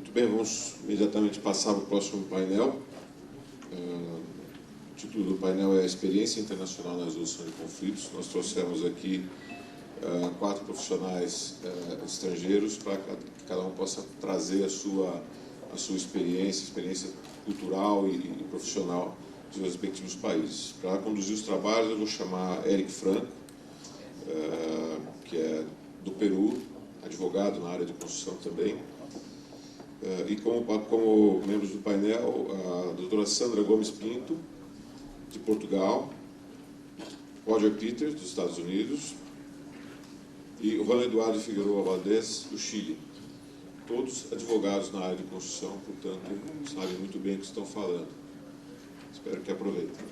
Muito bem, vamos imediatamente passar para o próximo painel. O título do painel é a Experiência Internacional na Resolução de Conflitos. Nós trouxemos aqui 4 profissionais estrangeiros para que cada um possa trazer a sua experiência cultural e profissional dos respectivos países. Para conduzir os trabalhos, eu vou chamar Eric Franco, que é do Peru, advogado na área de construção também. E como membros do painel, a doutora Sandra Gomes Pinto, de Portugal, Roger Peters, dos Estados Unidos, e Juan Eduardo Figueroa Valdés, do Chile. Todos advogados na área de construção, portanto, sabem muito bem o que estão falando. Espero que aproveitem.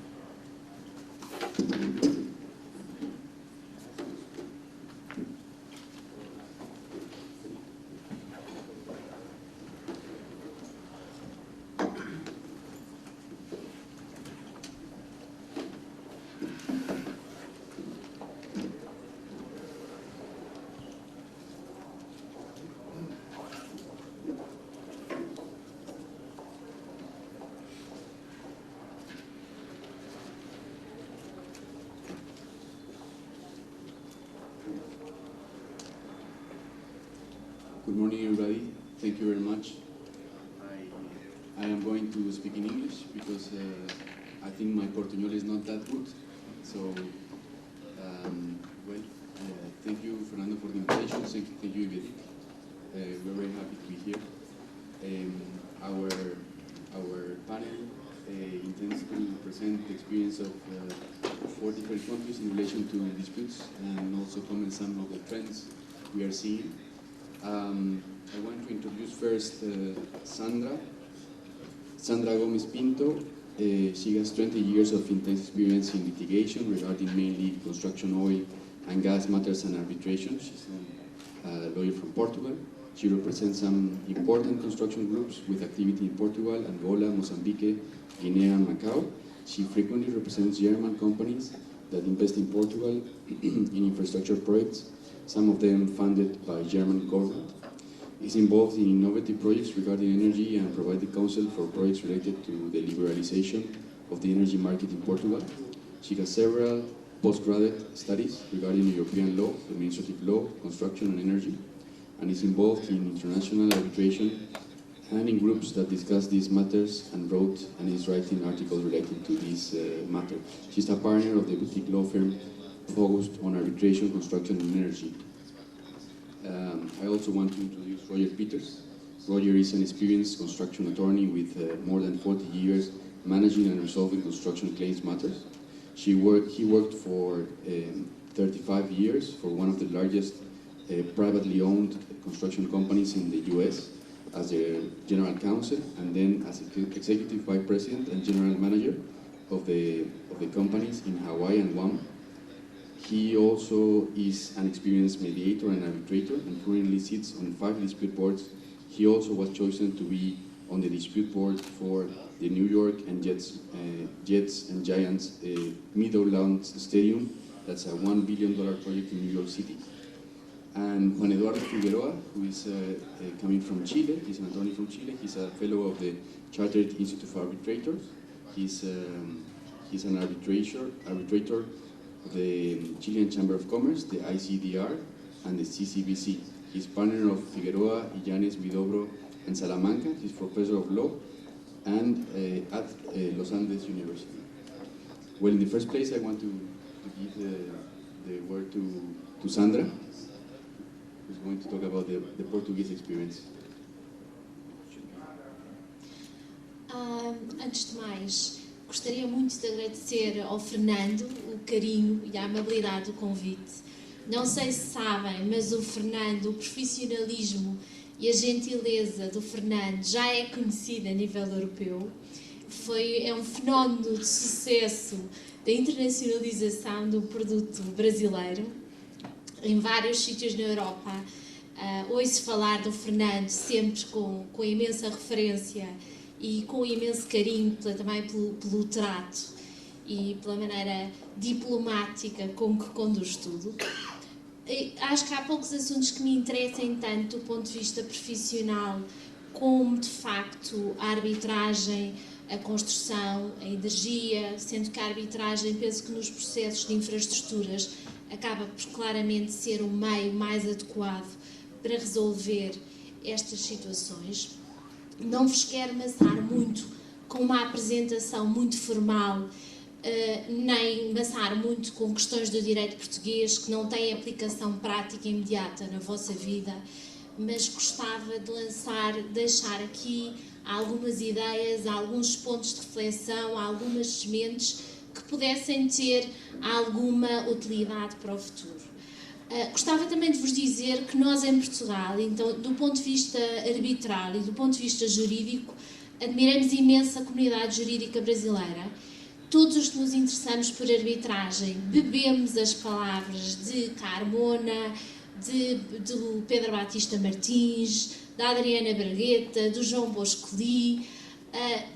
Good morning, everybody. Thank you very much. I am going to speak in English because I think my Portuñol is not that good. So, thank you, Fernando, for the invitation. Thank you, Yvette. We're very happy to be here. Our panel intends to present the experience of 4 different countries in relation to disputes and also comment some of the trends we are seeing. I want to introduce first Sandra Gomes Pinto. She has 20 years of intense experience in litigation regarding mainly construction, oil and gas matters and arbitration. She's a lawyer from Portugal. She represents some important construction groups with activity in Portugal, Angola, Mozambique, Guinea and Macau. She frequently represents German companies that invest in Portugal in infrastructure projects, some of them funded by German government. Is involved in innovative projects regarding energy and provided counsel for projects related to the liberalization of the energy market in Portugal. She has several postgraduate studies regarding European law, administrative law, construction and energy, and is involved in international arbitration and in groups that discuss these matters and wrote and is writing articles related to this matter. She's a partner of the boutique law firm focused on arbitration, construction and energy. I also want to introduce Roger Peters. Roger is an experienced construction attorney with more than 40 years managing and resolving construction claims matters. He worked for 35 years for one of the largest privately owned construction companies in the US as their general counsel, and then as executive vice president and general manager of the companies in Hawaii and Guam. He also is an experienced mediator and arbitrator and currently sits on 5 dispute boards. He also was chosen to be on the dispute board for the New York and Jets and Giants Meadowlands Stadium. That's a $1 billion project in New York City. And Juan Eduardo Figueroa, who is coming from Chile. He's an attorney from Chile. He's a fellow of the Chartered Institute of Arbitrators. He's an arbitrator of the Chilean Chamber of Commerce, the ICDR, and the CCBC. He's partner of Figueroa, Illanes, Huidobro, and Salamanca. He's professor of law and at Los Andes University. Well, in the first place, I want to give the word to Sandra, who's going to talk about the Portuguese experience. Antes de mais, gostaria muito de agradecer ao Fernando o carinho e a amabilidade do convite. Não sei se sabem, mas o Fernando, o profissionalismo e a gentileza do Fernando já é conhecido a nível europeu. É um fenómeno de sucesso da internacionalização do produto brasileiro. Em vários sítios na Europa, ouço falar do Fernando sempre com imensa referência e com imenso carinho também pelo trato e pela maneira diplomática com que conduz tudo. Acho que há poucos assuntos que me interessem tanto do ponto de vista profissional como, de facto, a arbitragem, a construção, a energia, sendo que a arbitragem, penso que nos processos de infraestruturas, acaba por claramente ser o meio mais adequado para resolver estas situações. Não vos quero maçar muito com uma apresentação muito formal, nem maçar muito com questões do direito português que não têm aplicação prática imediata na vossa vida, mas gostava de deixar aqui algumas ideias, alguns pontos de reflexão, algumas sementes que pudessem ter alguma utilidade para o futuro. Gostava também de vos dizer que nós em Portugal, então, do ponto de vista arbitral e do ponto de vista jurídico, admiramos imenso a comunidade jurídica brasileira. Todos os que nos interessamos por arbitragem bebemos as palavras de Carmona, do Pedro Batista Martins, da Adriana Bragueta, do João Boscoli,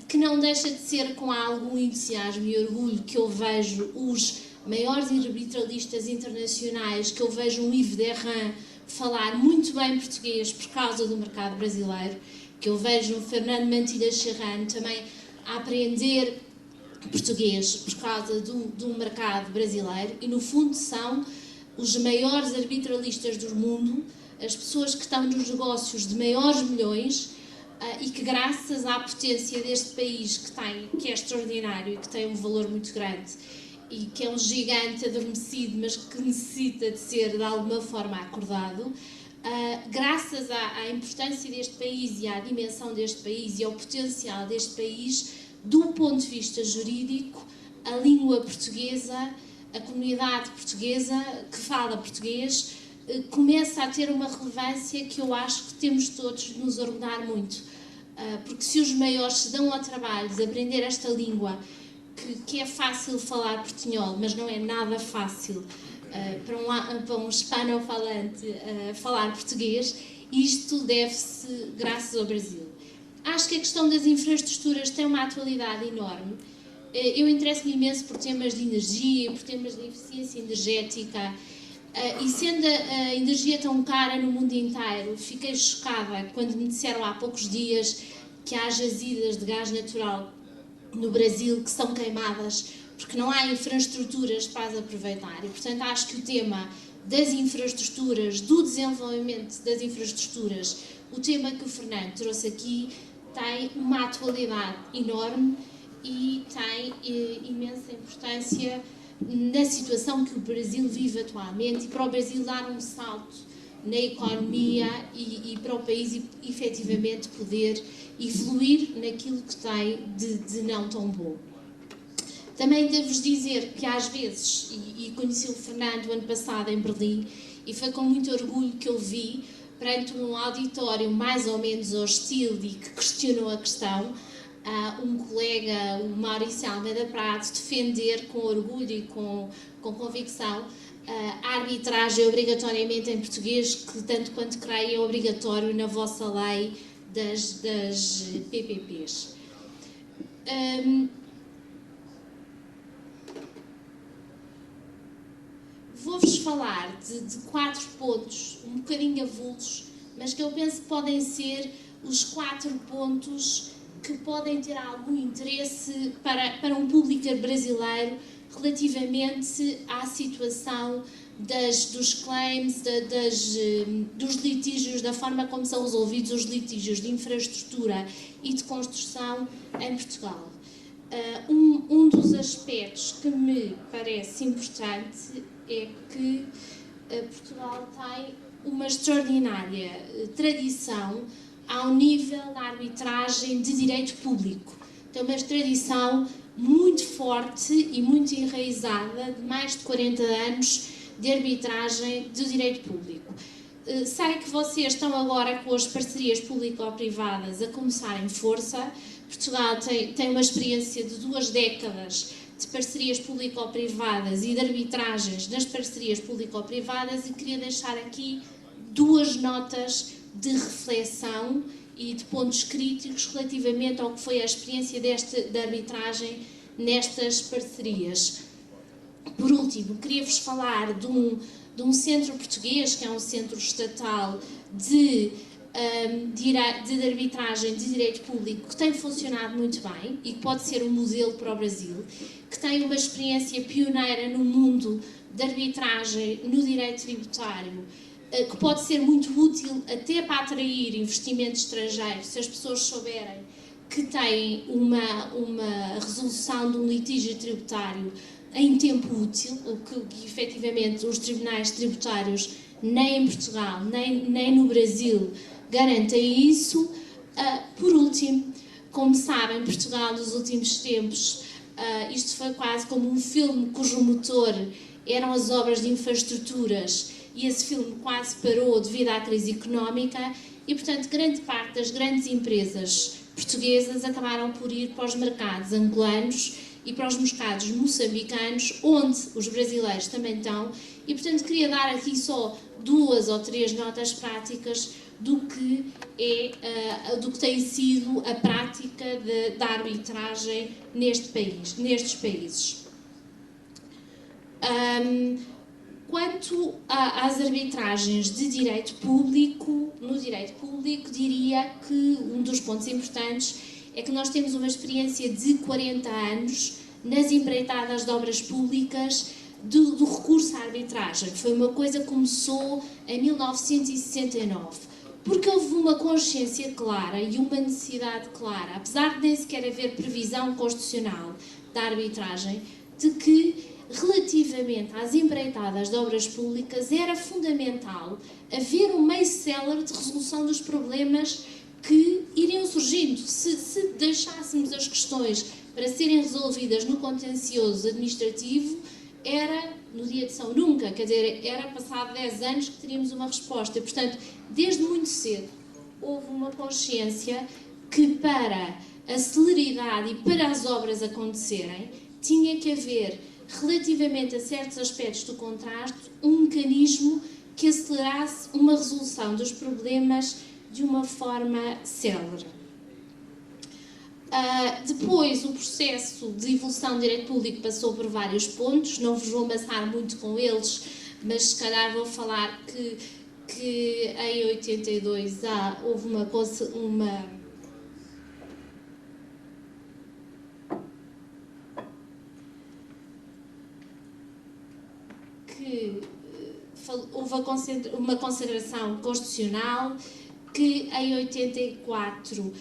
que não deixa de ser com algum entusiasmo e orgulho que eu vejo os maiores arbitralistas internacionais, que eu vejo um Yves Derrand falar muito bem português por causa do mercado brasileiro, que eu vejo um Fernando Mantilla Serrano também a aprender português por causa do mercado brasileiro, e no fundo são os maiores arbitralistas do mundo, as pessoas que estão nos negócios de maiores milhões, e que graças à potência deste país que é extraordinário e que tem um valor muito grande e que é um gigante adormecido, mas que necessita de ser de alguma forma acordado, graças à importância deste país e à dimensão deste país e ao potencial deste país, do ponto de vista jurídico, a língua portuguesa, a comunidade portuguesa que fala português, começa a ter uma relevância que eu acho que temos todos de nos orgulhar muito. Porque se os maiores se dão ao trabalho de aprender esta língua, que é fácil falar portunhol, mas não é nada fácil para um hispano-falante falar português, isto deve-se graças ao Brasil. Acho que a questão das infraestruturas tem uma atualidade enorme. Eu interesso-me imenso por temas de energia, por temas de eficiência energética, e sendo a energia tão cara no mundo inteiro, fiquei chocada quando me disseram há poucos dias que há jazidas de gás natural no Brasil que são queimadas porque não há infraestruturas para as aproveitar. E, portanto, acho que o tema das infraestruturas, do desenvolvimento das infraestruturas, o tema que o Fernando trouxe aqui, tem uma atualidade enorme e tem imensa importância na situação que o Brasil vive atualmente, e para o Brasil dar um salto na economia e para o país efetivamente poder evoluir naquilo que tem de não tão bom. Também devo-vos dizer que às vezes, e conheci o Fernando ano passado em Berlim, e foi com muito orgulho que eu vi, perante um auditório mais ou menos hostil e que questionou a questão, um colega, o Maurício Almeida Prado, defender com orgulho e com convicção a arbitragem obrigatoriamente em português, que tanto quanto creio é obrigatório na vossa lei das PPPs. Vou-vos falar de 4 pontos um bocadinho avulsos, mas que eu penso que podem ser os 4 pontos que podem ter algum interesse para um público brasileiro relativamente à situação dos claims, dos litígios, da forma como são resolvidos os litígios de infraestrutura e de construção em Portugal. Um dos aspectos que me parece importante é que Portugal tem uma extraordinária tradição ao nível da arbitragem de direito público. Tem uma tradição muito forte e muito enraizada de mais de 40 anos de arbitragem do direito público. Sei que vocês estão agora com as parcerias público-privadas a começar em força. Portugal tem uma experiência de 2 décadas de parcerias público-privadas e de arbitragens nas parcerias público-privadas, e queria deixar aqui 2 notas de reflexão e de pontos críticos relativamente ao que foi a experiência da arbitragem nestas parcerias. Por último, queria-vos falar de um centro português, que é um centro estatal de de arbitragem de direito público que tem funcionado muito bem e que pode ser um modelo para o Brasil, que tem uma experiência pioneira no mundo de arbitragem no direito tributário, que pode ser muito útil até para atrair investimento estrangeiro, se as pessoas souberem que têm uma resolução de um litígio tributário em tempo útil, o que efetivamente os tribunais tributários nem em Portugal, nem no Brasil garantem isso. Por último, como sabem, Portugal nos últimos tempos, isto foi quase como um filme cujo motor eram as obras de infraestruturas, e esse filme quase parou devido à crise económica e, portanto, grande parte das grandes empresas portuguesas acabaram por ir para os mercados angolanos e para os mercados moçambicanos, onde os brasileiros também estão, e, portanto, queria dar aqui só 2 ou 3 notas práticas do que tem sido a prática da arbitragem nestes países. Quanto às arbitragens de direito público, no direito público, diria que um dos pontos importantes é que nós temos uma experiência de 40 anos nas empreitadas de obras públicas do recurso à arbitragem. Foi uma coisa que começou em 1969, porque houve uma consciência clara e uma necessidade clara, apesar de nem sequer haver previsão constitucional da arbitragem, de que relativamente às empreitadas de obras públicas era fundamental haver um meio célere de resolução dos problemas que iriam surgindo. Se deixássemos as questões para serem resolvidas no contencioso administrativo, era no dia de São Nunca, quer dizer, era passado 10 anos que teríamos uma resposta. E, portanto, desde muito cedo houve uma consciência que para a celeridade e para as obras acontecerem tinha que haver, relativamente a certos aspectos do contrato, um mecanismo que acelerasse uma resolução dos problemas de uma forma célere. Depois, o processo de evolução do direito público passou por vários pontos, não vos vou amassar muito com eles, mas se calhar vou falar que em 82 houve uma consagração constitucional, que em 84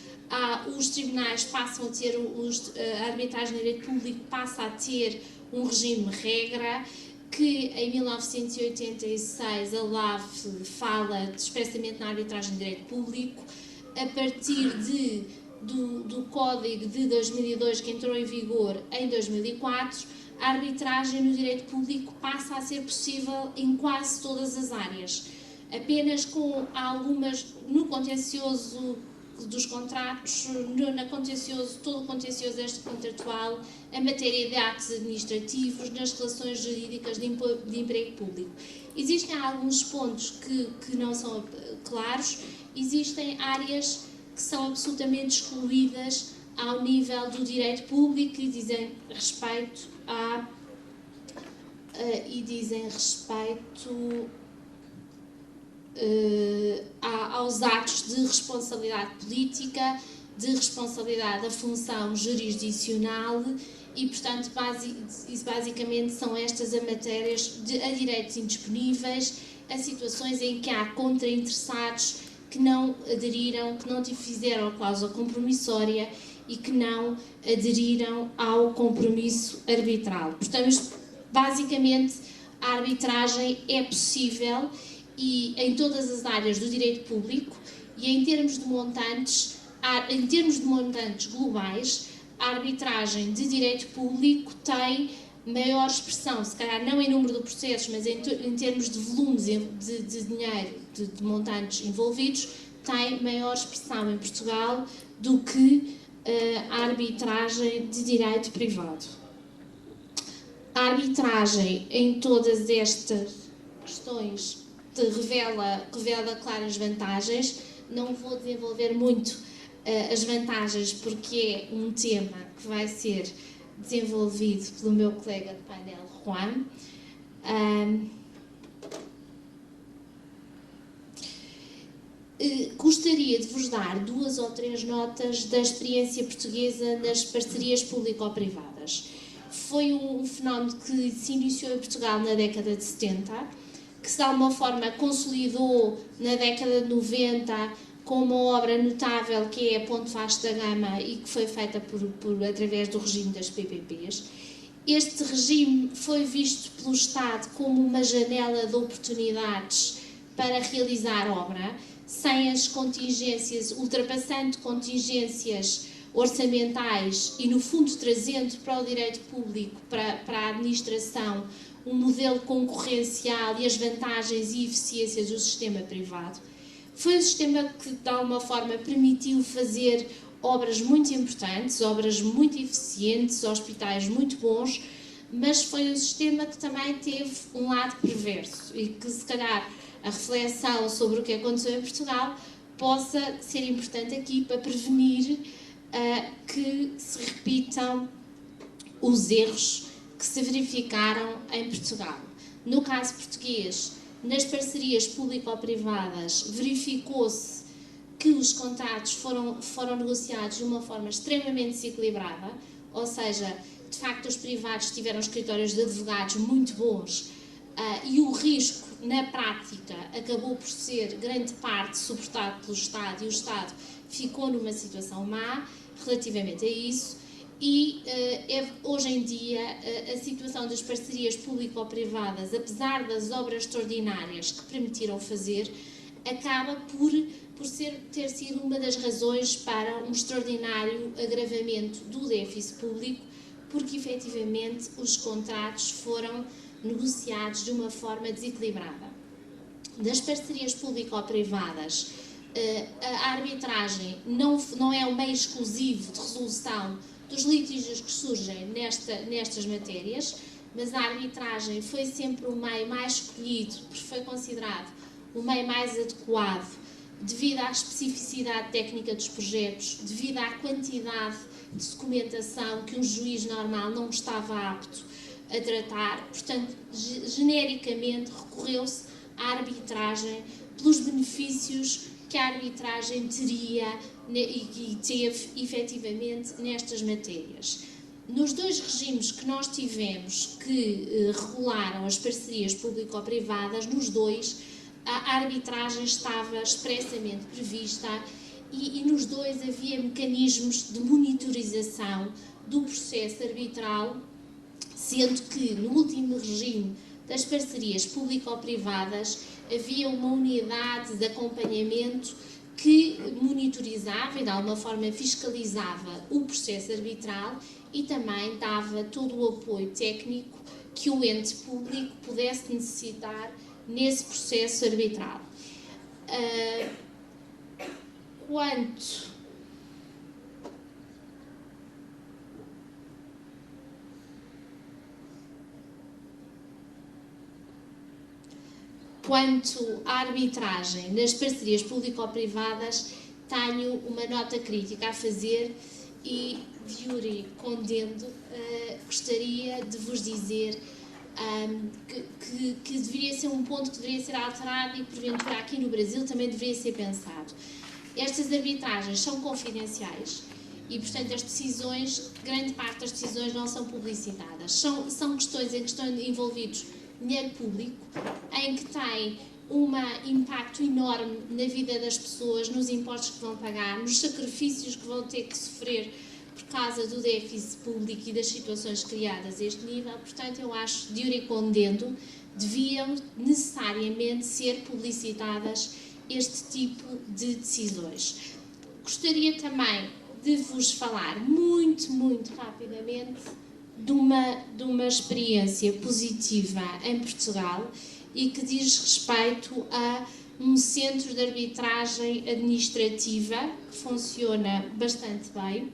os tribunais passam a ter, a arbitragem de direito público passa a ter um regime regra, que em 1986 a LAV fala expressamente na arbitragem de direito público, a partir do Código de 2002, que entrou em vigor em 2004, a arbitragem no direito público passa a ser possível em quase todas as áreas, apenas com algumas, no contencioso dos contratos, todo o contencioso extracontratual, a matéria de atos administrativos, nas relações jurídicas de emprego público. Existem alguns pontos que não são claros, existem áreas que são absolutamente excluídas ao nível do direito público e dizem respeito aos atos de responsabilidade política, de responsabilidade da função jurisdicional e, portanto, basicamente são estas as matérias a direitos indisponíveis, a situações em que há contra-interessados que não aderiram, que não fizeram a cláusula compromissória e que não aderiram ao compromisso arbitral. Portanto, basicamente, a arbitragem é possível e em todas as áreas do direito público, e em termos de montantes globais, a arbitragem de direito público tem maior expressão, se calhar não em número de processos, mas em termos de volumes de dinheiro, de montantes envolvidos, tem maior expressão em Portugal do que a arbitragem de direito privado. A arbitragem em todas estas questões revela claras vantagens. Não vou desenvolver muito as vantagens porque é um tema que vai ser desenvolvido pelo meu colega de painel, Juan. Gostaria de vos dar 2 ou 3 notas da experiência portuguesa nas parcerias público-privadas. Foi um fenómeno que se iniciou em Portugal na década de 70, que de alguma forma consolidou na década de 90 com uma obra notável que é a Ponte Vasco da Gama e que foi feita através do regime das PPPs. Este regime foi visto pelo Estado como uma janela de oportunidades para realizar obra, sem as contingências, ultrapassando contingências orçamentais e, no fundo, trazendo para o direito público, para a administração, um modelo concorrencial e as vantagens e eficiências do sistema privado. Foi um sistema que, de alguma forma, permitiu fazer obras muito importantes, obras muito eficientes, hospitais muito bons, mas foi um sistema que também teve um lado perverso e que, se calhar, a reflexão sobre o que aconteceu em Portugal possa ser importante aqui para prevenir que se repitam os erros que se verificaram em Portugal. No caso português, nas parcerias público-privadas, verificou-se que os contratos foram negociados de uma forma extremamente desequilibrada, ou seja, de facto os privados tiveram escritórios de advogados muito bons e o risco, na prática, acabou por ser grande parte suportado pelo Estado e o Estado ficou numa situação má relativamente a isso e hoje em dia a situação das parcerias público-privadas, apesar das obras extraordinárias que permitiram fazer, acaba por ter sido uma das razões para um extraordinário agravamento do déficit público, porque efetivamente os contratos foram negociados de uma forma desequilibrada. Das parcerias público-privadas, a arbitragem não é o meio exclusivo de resolução dos litígios que surgem nestas matérias, mas a arbitragem foi sempre o meio mais escolhido, porque foi considerado o meio mais adequado devido à especificidade técnica dos projetos, devido à quantidade de documentação que um juiz normal não estava apto a tratar. Portanto, genericamente recorreu-se à arbitragem pelos benefícios que a arbitragem teria e teve efetivamente nestas matérias. Nos 2 regimes que nós tivemos que regularam as parcerias público-privadas, nos 2 a arbitragem estava expressamente prevista e nos 2 havia mecanismos de monitorização do processo arbitral, sendo que no último regime das parcerias público-privadas havia uma unidade de acompanhamento que monitorizava e de alguma forma fiscalizava o processo arbitral e também dava todo o apoio técnico que o ente público pudesse necessitar nesse processo arbitral. Quanto à arbitragem nas parcerias público-privadas, tenho uma nota crítica a fazer e, Yuri, condendo, gostaria de vos dizer que deveria ser um ponto que deveria ser alterado e que, porventura, aqui no Brasil também deveria ser pensado. Estas arbitragens são confidenciais e, portanto, as decisões, grande parte das decisões não são publicitadas. São questões em que estão envolvidos dinheiro público, em que tem um impacto enorme na vida das pessoas, nos impostos que vão pagar, nos sacrifícios que vão ter que sofrer por causa do déficit público e das situações criadas a este nível. Portanto, eu acho, de iure condendo, deviam necessariamente ser publicitadas este tipo de decisões. Gostaria também de vos falar muito, muito rapidamente de uma experiência positiva em Portugal e que diz respeito a um centro de arbitragem administrativa que funciona bastante bem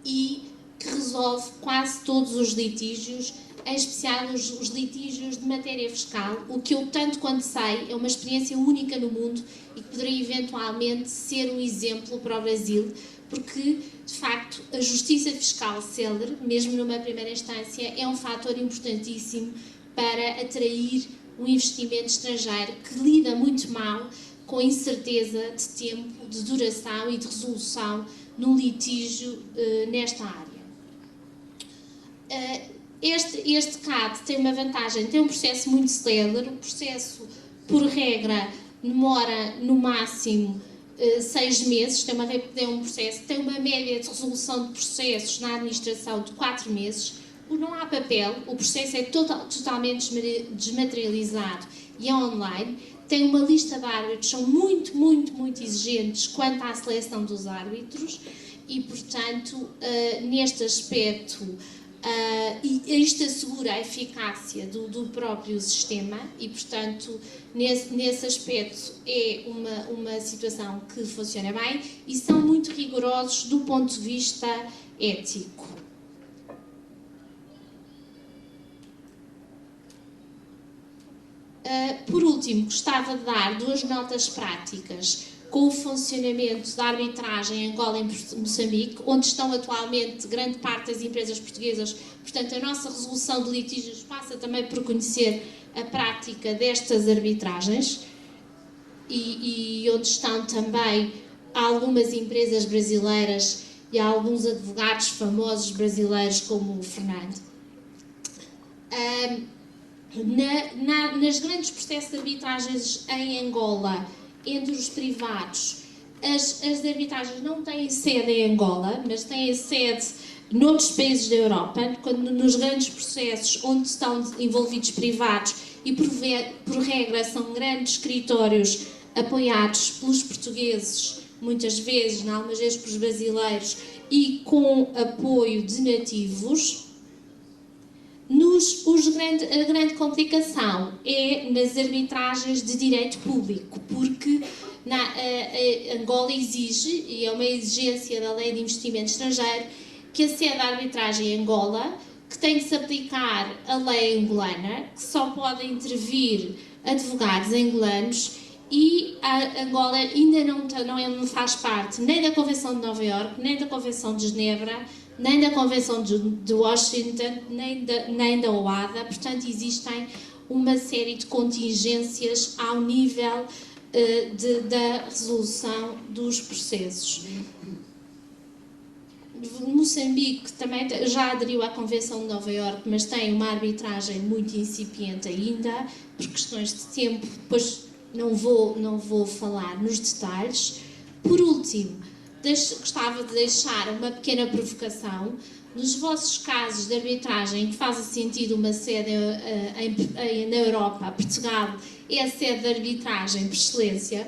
e que resolve quase todos os litígios, em especial os litígios de matéria fiscal, o que eu tanto quanto sei é uma experiência única no mundo e que poderia eventualmente ser um exemplo para o Brasil, porque, de facto, a justiça fiscal célere, mesmo numa primeira instância, é um fator importantíssimo para atrair um investimento estrangeiro que lida muito mal com incerteza de tempo, de duração e de resolução num litígio nesta área. Este CAD tem uma vantagem, tem um processo muito célere, o processo, por regra, demora no máximo 6 meses, tem uma média de resolução de processos na administração de 4 meses, não há papel, o processo é totalmente desmaterializado e é online, tem uma lista de árbitros, são muito exigentes quanto à seleção dos árbitros e, portanto, neste aspecto, isto assegura a eficácia do próprio sistema e, portanto, nesse aspecto é uma situação que funciona bem e são muito rigorosos do ponto de vista ético. Por último, gostava de dar 2 notas práticas com o funcionamento da arbitragem em Angola e Moçambique, onde estão atualmente grande parte das empresas portuguesas. Portanto, a nossa resolução de litígios passa também por conhecer a prática destas arbitragens e onde estão também algumas empresas brasileiras e alguns advogados famosos brasileiros como o Fernando. Nas grandes processos de arbitragens em Angola, entre os privados, as arbitragens não têm sede em Angola, mas têm sede noutros países da Europa, quando nos grandes processos onde estão envolvidos privados e por regra são grandes escritórios apoiados pelos portugueses, muitas vezes, algumas vezes pelos brasileiros e com apoio de nativos. A grande complicação é nas arbitragens de direito público, porque Angola exige, e é uma exigência da Lei de Investimento Estrangeiro, que a sede da arbitragem em Angola, que tem que se aplicar a lei angolana, que só podem intervir advogados angolanos, e a Angola ainda não faz parte nem da Convenção de Nova Iorque, nem da Convenção de Genebra, nem da Convenção de Washington, nem da OADA. Portanto, existem uma série de contingências ao nível da resolução dos processos. Moçambique também já aderiu à Convenção de Nova Iorque, mas tem uma arbitragem muito incipiente ainda, por questões de tempo, depois não vou falar nos detalhes. Por último, gostava de deixar uma pequena provocação. Nos vossos casos de arbitragem que faz sentido uma sede na Europa, Portugal é a sede de arbitragem por excelência,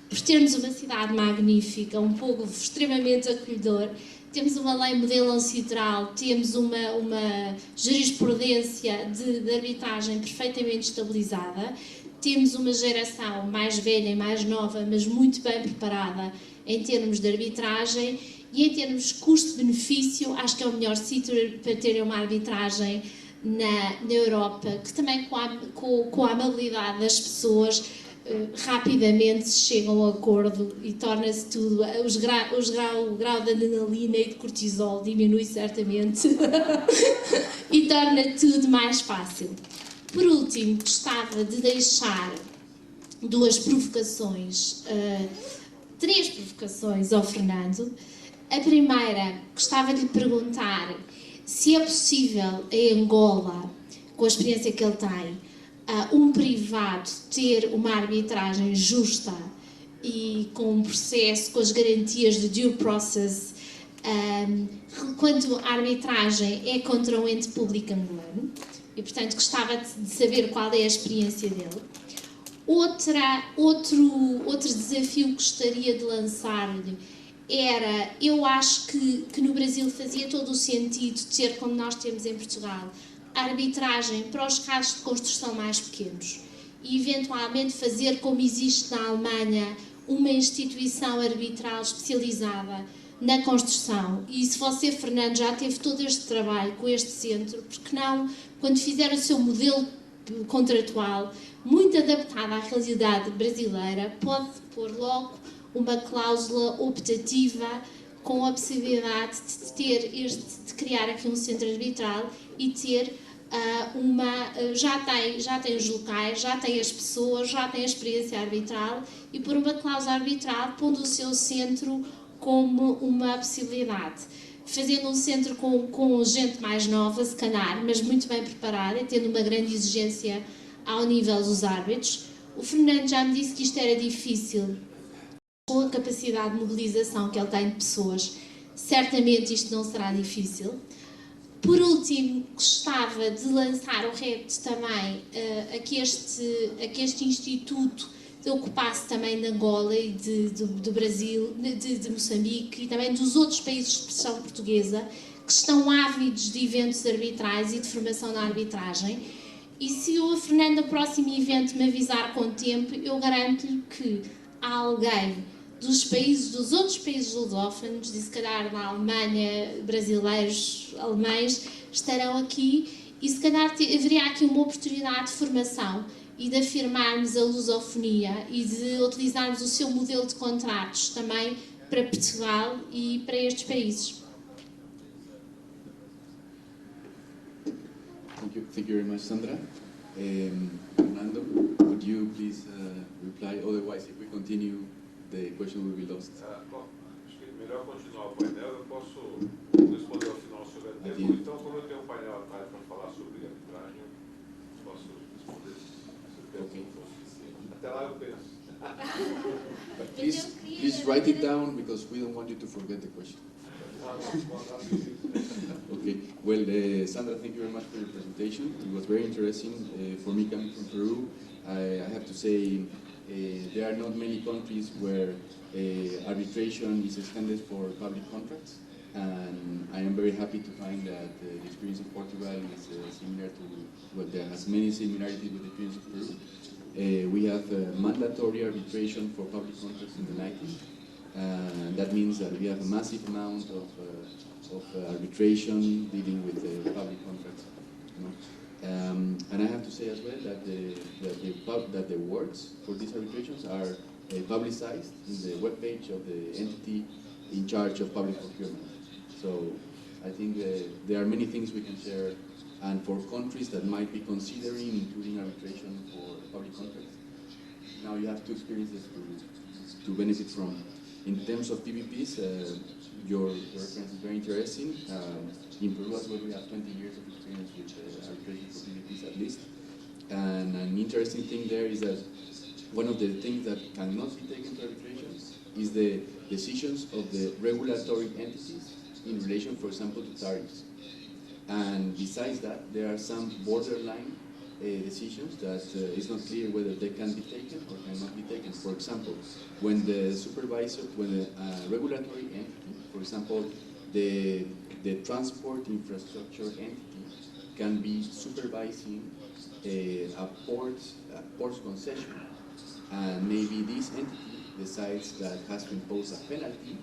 por termos uma cidade magnífica, um povo extremamente acolhedor, temos uma lei modelo ancestral, temos uma jurisprudência de arbitragem perfeitamente estabilizada, temos uma geração mais velha e mais nova, mas muito bem preparada em termos de arbitragem e em termos de custo-benefício, acho que é o melhor sítio para terem uma arbitragem na Europa, que também com a amabilidade das pessoas rapidamente se chegam a um acordo e torna-se tudo, o grau de adrenalina e de cortisol diminui certamente e torna tudo mais fácil. Por último, gostava de deixar 3 provocações ao Fernando. A primeira, gostava de lhe perguntar se é possível em Angola, com a experiência que ele tem, um privado ter uma arbitragem justa e com um processo, com as garantias de due process, quando a arbitragem é contra um ente público angolano. E, portanto, gostava de saber qual é a experiência dele. Outro desafio que gostaria de lançar-lhe era, eu acho que no Brasil fazia todo o sentido ter, como nós temos em Portugal, a arbitragem para os casos de construção mais pequenos e, eventualmente, fazer como existe na Alemanha, uma instituição arbitral especializada na construção. E se você, Fernando, já teve todo este trabalho com este centro, porque não, quando fizer o seu modelo contratual, muito adaptado à realidade brasileira, pode pôr logo uma cláusula optativa com a possibilidade de criar aqui um centro arbitral e ter já tem os locais, já tem as pessoas, já tem a experiência arbitral e por uma cláusula arbitral pondo o seu centro como uma possibilidade. Fazendo um centro com gente mais nova, se calhar, mas muito bem preparada e tendo uma grande exigência ao nível dos árbitros. O Fernando já me disse que isto era difícil, com a capacidade de mobilização que ele tem de pessoas, certamente isto não será difícil. Por último, gostava de lançar o repto também a que este instituto ocupasse também de Angola e do Brasil, de Moçambique e também dos outros países de expressão portuguesa que estão ávidos de eventos arbitrais e de formação na arbitragem. E se o Fernando, no próximo evento, me avisar com tempo, eu garanto-lhe que há alguém dos outros países lusófonos, e se calhar da Alemanha, brasileiros, alemães, estarão aqui e se calhar haveria aqui uma oportunidade de formação e de afirmarmos a lusofonia e de utilizarmos o seu modelo de contratos também para Portugal e para estes países. Thank you very much, Sandra. Fernando, could you please reply? Otherwise, if we continue, the question will be lost. Bom, acho que é melhor continuar o painel. Eu posso responder ao final sobre a tempo. Então, como eu tenho um painel à tarde para falar sobre arbitragem, posso responder se o tempo for suficiente. Até lá eu penso. But please write it down because we don't want you to forget the question. Okay. Well, Sandra, thank you very much for your presentation. It was very interesting. For me, coming from Peru, I have to say there are not many countries where arbitration is extended for public contracts, and I am very happy to find that the experience of Portugal is similar to, well, there has many similarities with the experience of Peru. We have mandatory arbitration for public contracts in the 90s. That means that we have a massive amount of arbitration dealing with public contracts. You know? And I have to say as well that the awards for these arbitrations are publicized in the webpage of the entity in charge of public procurement. So I think there are many things we can share, and for countries that might be considering including arbitration for public contracts, now you have two experiences to benefit from. In terms of PPPs, your reference is very interesting. In Peru as well, we have 20 years of experience with arbitration for PPPs at least. And an interesting thing there is that one of the things that cannot be taken to arbitration is the decisions of the regulatory entities in relation, for example, to tariffs. And besides that, there are some borderline decisions that it's not clear whether they can be taken or cannot be taken. For example, when the supervisor, when the regulatory entity, for example, the transport infrastructure entity can be supervising a port's concession, and maybe this entity decides that it has to impose a penalty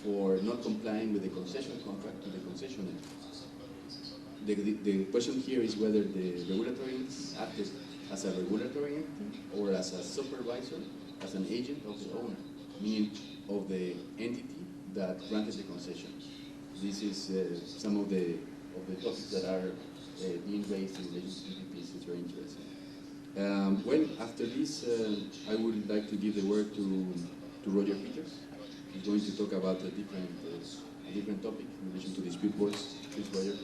for not complying with the concession contract to the concessionaire. The question here is whether the regulatory entity acted as a regulatory entity or as a supervisor, as an agent of the owner, meaning of the entity that granted the concession. This is some of the topics that are being raised in the PPPs. It's very interesting. Well, after this, I would like to give the word to Roger Peters. He's going to talk about a different topic in relation to dispute boards. Please, Roger.